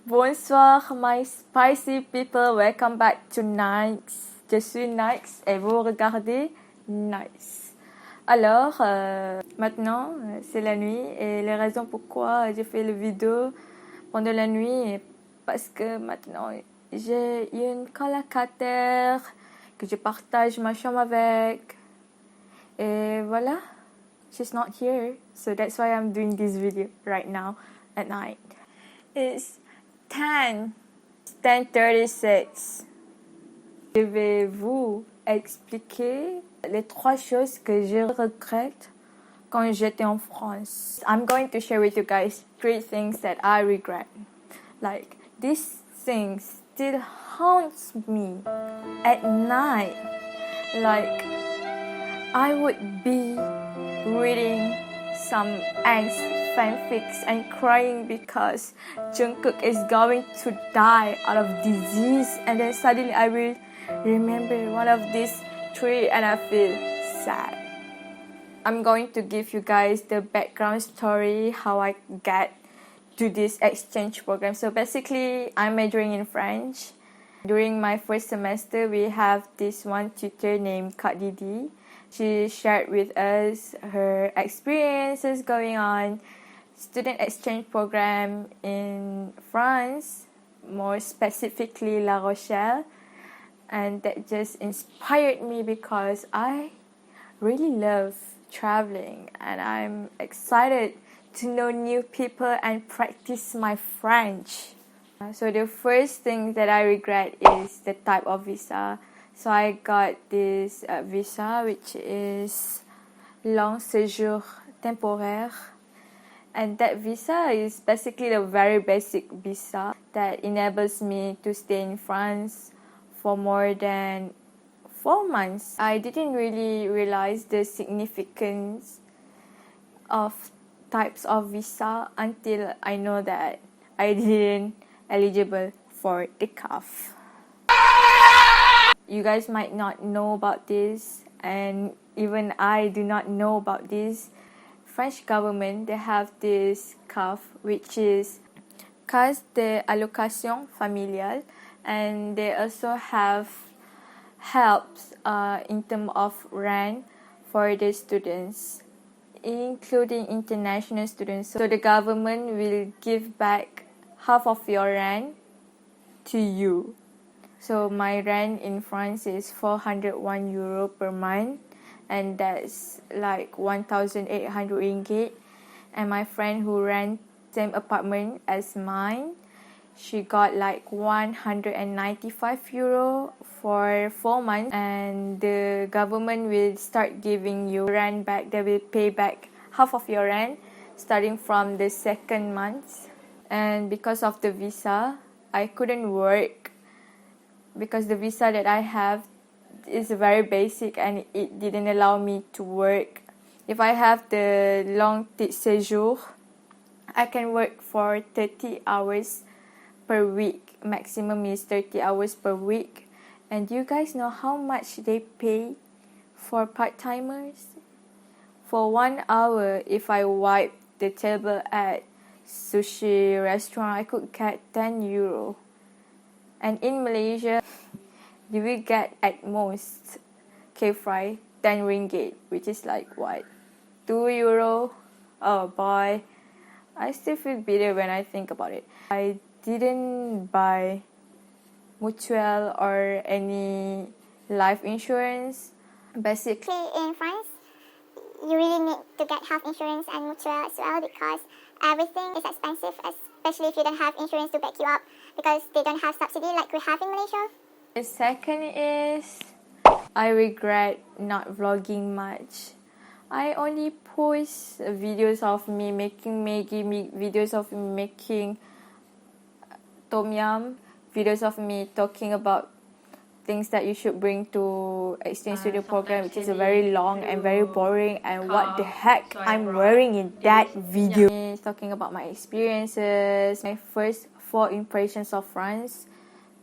Bonsoir my spicy people, welcome back to Nice. Je suis Nice et vous regardez Nice. Alors, maintenant, c'est la nuit et les raisons pourquoi j'ai fait la vidéo pendant la nuit, parce que maintenant, j'ai une colocataire que je partage ma chambre avec. Et voilà, she's not here. So that's why I'm doing this video right now at night. It's 10:36. Je vais vous expliquer les 3 choses que je regrette quand j'étais en France. I'm going to share with you guys 3 things that I regret. Like, these things still haunts me at night. Like, I would be reading some angst fanfics and crying because Jungkook is going to die out of disease, and then suddenly I will remember one of these 3 and I feel sad. I'm going to give you guys the background story how I get to this exchange program. So basically, I'm majoring in French. During my first semester, we have this one tutor named Kak Didi. She shared with us her experiences going on student exchange program in France, more specifically La Rochelle, and that just inspired me because I really love traveling and I'm excited to know new people and practice my French. So the first thing that I regret is the type of visa. So I got this visa, which is long séjour temporaire, and that visa is basically the very basic visa that enables me to stay in France for more than 4 months. I didn't really realize the significance of types of visa until I know that I didn't eligible for the CAF. You guys might not know about this, and even I do not know about this. French government, they have this CAF, which is Caisse d'allocation familiale, and they also have helps in terms of rent for the students, including international students. So the government will give back half of your rent to you. So my rent in France is 401 euro per month, and that's like 1,800 ringgit. And my friend who rent same apartment as mine, she got like 195 euro for 4 months, and the government will start giving you rent back. They will pay back half of your rent starting from the 2nd month. And because of the visa, I couldn't work because the visa that I have is very basic and it didn't allow me to work. If I have the long séjour, I can work for 30 hours per week. Maximum is 30 hours per week. And do you guys know how much they pay for part-timers? For 1 hour, if I wipe the table at sushi restaurant, I could get 10 euro. And in Malaysia, you will get at most K-fry 10 ringgit, which is like what, 2 euro? Oh boy, I still feel bitter when I think about it. I didn't buy mutual or any life insurance. Basically, in France, you really need to get health insurance and mutual as well because everything is expensive, especially if you don't have insurance to back you up because they don't have subsidy like we have in Malaysia. The second is I regret not vlogging much. I only post videos of me making Maggi, videos of me making tom yum, videos of me talking about things that you should bring to exchange student program, which is very long and very boring, and what the heck I'm wearing in that video. Me talking about my experiences, my first 4 impressions of France,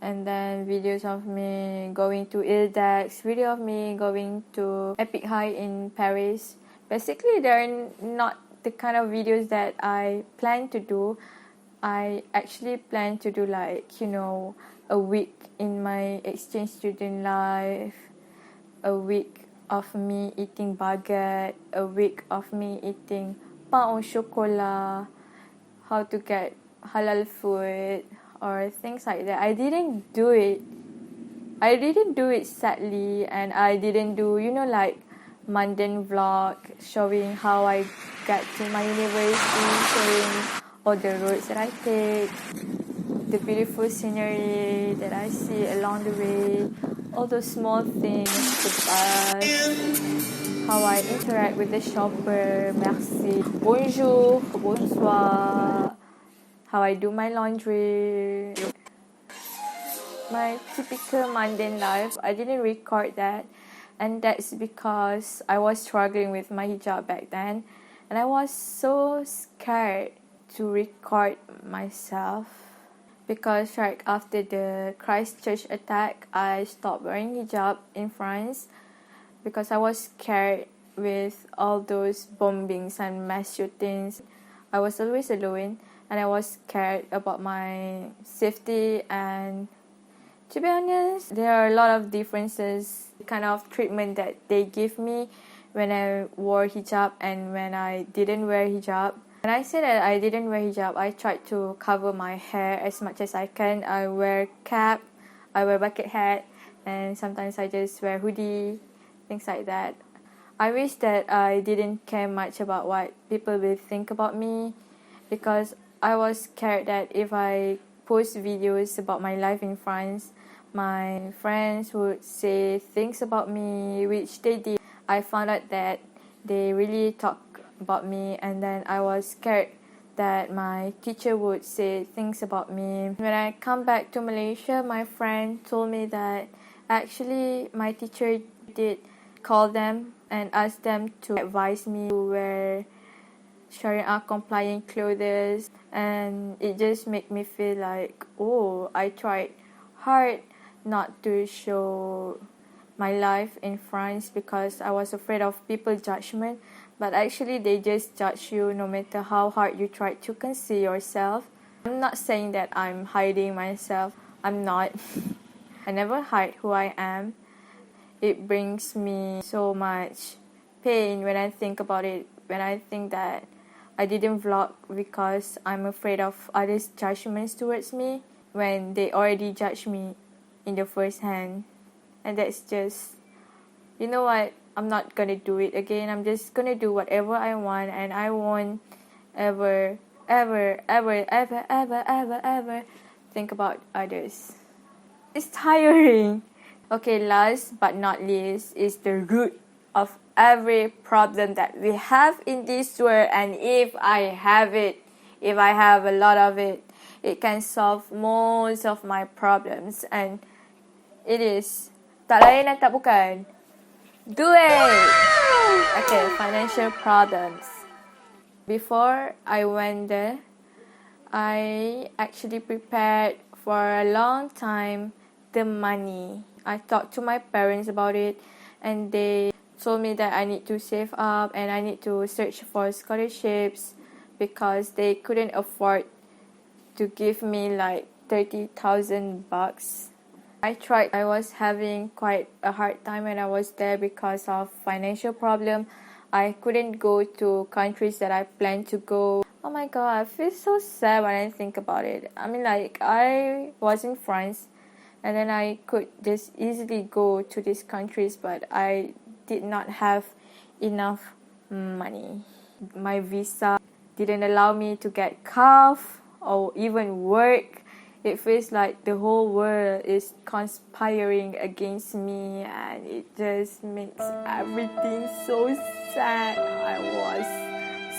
and then videos of me going to Ildex, video of me going to Epic High in Paris. Basically, they're not the kind of videos that I plan to do, I actually plan to do like, a week in my exchange student life, a week of me eating baguette, a week of me eating pain au chocolat, how to get halal food or things like that. I didn't do it. Sadly, and I didn't do, like mundane vlog showing how I got to my university, showing all the roads that I take, the beautiful scenery that I see along the way, all those small things, the bus, how I interact with the shopper, merci, bonjour, bonsoir, how I do my laundry. My typical mundane life, I didn't record that, and that's because I was struggling with my hijab back then, and I was so scared to record myself because right after the Christchurch attack, I stopped wearing hijab in France because I was scared with all those bombings and mass shootings. I was always alone, and I was scared about my safety, and to be honest, there are a lot of differences, kind of treatment that they give me when I wore hijab and when I didn't wear hijab. When I say that I didn't wear hijab, I tried to cover my hair as much as I can. I wear cap, I wear bucket hat, and sometimes I just wear hoodie, things like that. I wish that I didn't care much about what people will think about me, because I was scared that if I post videos about my life in France, my friends would say things about me, which they did. I found out that they really talk about me, and then I was scared that my teacher would say things about me. When I come back to Malaysia, my friend told me that actually my teacher did call them and ask them to advise me to wear Sharia compliant clothes, and it just made me feel like, oh, I tried hard not to show my life in France because I was afraid of people's judgment, but actually they just judge you no matter how hard you try to conceal yourself. I'm not saying that I'm hiding myself. I'm not. I never hide who I am. It brings me so much pain when I think about it, when I think that I didn't vlog because I'm afraid of others' judgments towards me when they already judged me in the first hand. And that's just, you know what, I'm not gonna do it again. I'm just gonna do whatever I want, and I won't ever think about others. It's tiring. Okay, last but not least is the root of every problem that we have in this world, and if I have a lot of it, it can solve most of my problems, and it is tak lain dan tak bukan duit. Okay, financial problems. Before I went there, I actually prepared for a long time the money. I talked to my parents about it, and they told me that I need to save up and I need to search for scholarships because they couldn't afford to give me like 30,000 bucks. I tried. I was having quite a hard time when I was there because of financial problem. I couldn't go to countries that I planned to go. Oh my god, I feel so sad when I think about it. I mean, like, I was in France and then I could just easily go to these countries, but I did not have enough money. My visa didn't allow me to get calf or even work. It feels like the whole world is conspiring against me, and it just makes everything so sad. I was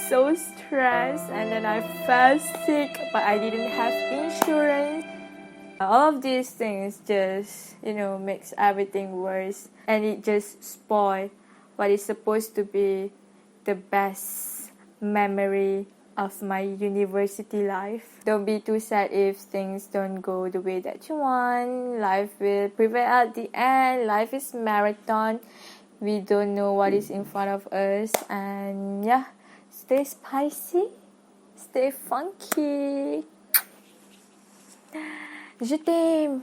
so stressed, and then I fell sick, but I didn't have insurance. All of these things just, makes everything worse, and it just spoil what is supposed to be the best memory of my university life. Don't be too sad if things don't go the way that you want. Life will prevail at the end. Life is marathon. We don't know what is in front of us, and stay spicy, stay funky. Je t'aime.